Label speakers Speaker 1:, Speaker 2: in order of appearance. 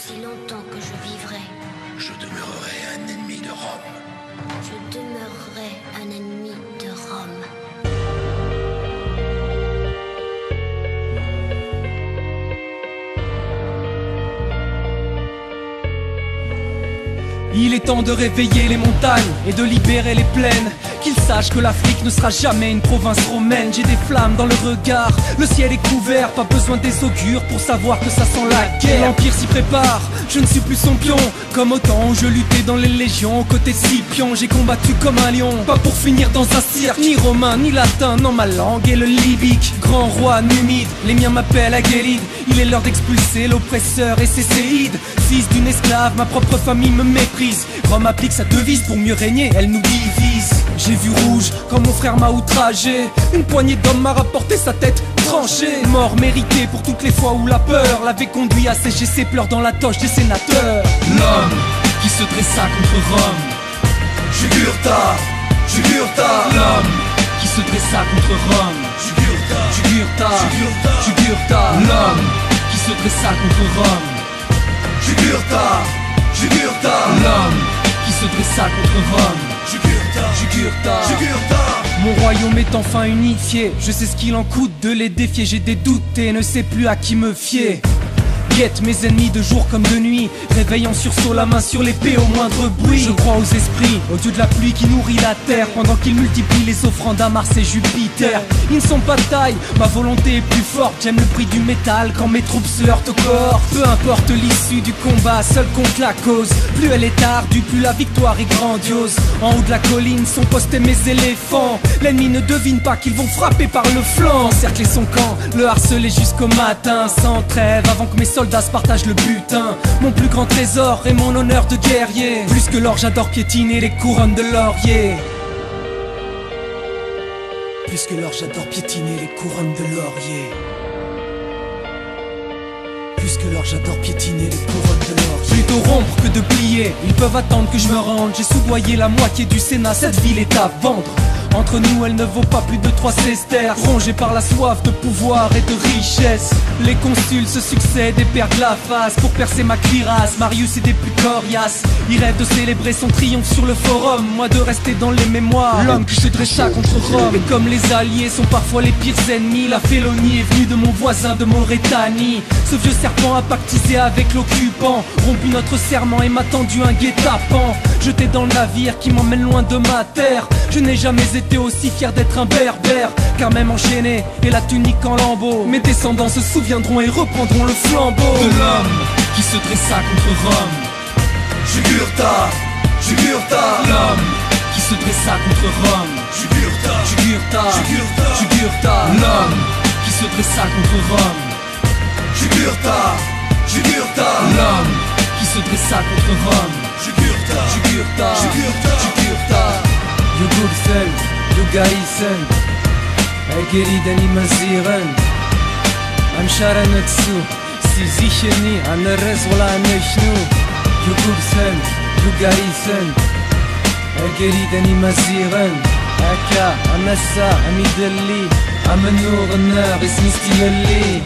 Speaker 1: aussi longtemps que je vivrai.
Speaker 2: Je demeurerai un ennemi de Rome.
Speaker 1: Je demeurerai un ennemi de Rome.
Speaker 3: Il est temps de réveiller les montagnes et de libérer les plaines. Qu'ils sachent que l'Afrique ne sera jamais une province romaine. J'ai des flammes dans le regard, le ciel est couvert. Pas besoin des augures pour savoir que ça sent la guerre. L'Empire s'y prépare, je ne suis plus son pion. Comme au temps où je luttais dans les légions, aux côtés de Scipion. J'ai combattu comme un lion, pas pour finir dans un cirque. Ni romain, ni latin, non ma langue est le libyque. Grand roi numide, les miens m'appellent Agélide. Il est l'heure d'expulser l'oppresseur et ses séides. Fils d'une esclave, ma propre famille me méprise. Rome applique sa devise pour mieux régner, elle nous divise. J'ai vu rouge quand mon frère m'a outragé. Une poignée d'hommes m'a rapporté sa tête tranchée. Mort méritée pour toutes les fois où la peur l'avait conduit à sécher ses pleurs dans la toche des sénateurs.
Speaker 4: L'homme qui se dressa contre Rome,
Speaker 2: Jugurtha, Jugurtha.
Speaker 4: l'homme qui se dressa contre Rome,
Speaker 2: Jugurtha,
Speaker 3: Jugurtha,
Speaker 2: Jugurtha.
Speaker 3: Jugurtha.
Speaker 4: l'homme qui se dressa contre Rome,
Speaker 2: Jugurtha, Jugurtha.
Speaker 4: l'homme qui se dressa contre Rome,
Speaker 2: Jugurtha,
Speaker 3: Jugurtha.
Speaker 2: Jugurtha.
Speaker 3: Mon royaume est enfin unifié. Je sais ce qu'il en coûte de les défier. J'ai des doutes et ne sais plus à qui me fier. Guette mes ennemis de jour comme de nuit, réveille en sursaut la main sur l'épée au moindre bruit. Je crois aux esprits, au dieu de la pluie qui nourrit la terre, pendant qu'il multiplie les offrandes à Mars et Jupiter. Ils ne sont pas de taille, ma volonté est plus forte. J'aime le prix du métal quand mes troupes se heurtent au corps. Peu importe l'issue du combat, seul compte la cause. Plus elle est ardue, plus la victoire est grandiose. En haut de la colline sont postés mes éléphants. L'ennemi ne devine pas qu'ils vont frapper par le flanc. Encercler son camp, le harceler jusqu'au matin, sans trêve, avant que mes soldats se partagent le butin. Mon plus grand trésor est mon honneur de guerrier. Plus que l'or, j'adore piétiner les couronnes de laurier. Plus que l'or, j'adore piétiner les couronnes de laurier. Plus que l'or, j'adore piétiner les couronnes de laurier. Plutôt rompre que de plier, ils peuvent attendre que je me rende. J'ai soudoyé la moitié du Sénat, cette ville est à vendre. Entre nous, elle ne vaut pas plus de 3 sesterces. Rongée par la soif de pouvoir et de richesse, les consuls se succèdent et perdent la face. Pour percer ma cuirasse, Marius est des plus coriaces. Il rêve de célébrer son triomphe sur le forum, moi de rester dans les mémoires. L'homme qui se dressa contre Rome. Et comme les alliés sont parfois les pires ennemis, la félonie est venue de mon voisin de Maurétanie. Ce vieux serpent a pactisé avec l'occupant, rompu notre serment et m'a tendu un guet-apens. Jeté dans le navire qui m'emmène loin de ma terre. Je n'ai jamais été aussi fier d'être un berbère, car même enchaîné et la tunique en lambeaux, mes descendants se souviendront et reprendront le flambeau.
Speaker 4: de l'homme qui se dressa contre Rome,
Speaker 2: Jugurtha, Jugurtha.
Speaker 4: l'homme qui se dressa contre Rome,
Speaker 2: Jugurtha,
Speaker 3: Jugurtha,
Speaker 2: Jugurtha.
Speaker 3: Jugurtha.
Speaker 4: l'homme qui se dressa contre Rome,
Speaker 2: Jugurtha, Jugurtha.
Speaker 4: l'homme qui se dressa contre Rome,
Speaker 2: Jugurtha,
Speaker 3: Jugurtha,
Speaker 2: Jugurtha.
Speaker 3: Jugurtha. Jugurthen, Jugaisen, Egeriden imaziren. Amsharanetsu, si zicheni, aneres wala nechnu. Jugurthen, Jugaisen, Egeriden imaziren. Aka, Anassa, Amideli, Amenur, Ner, Ismistileli.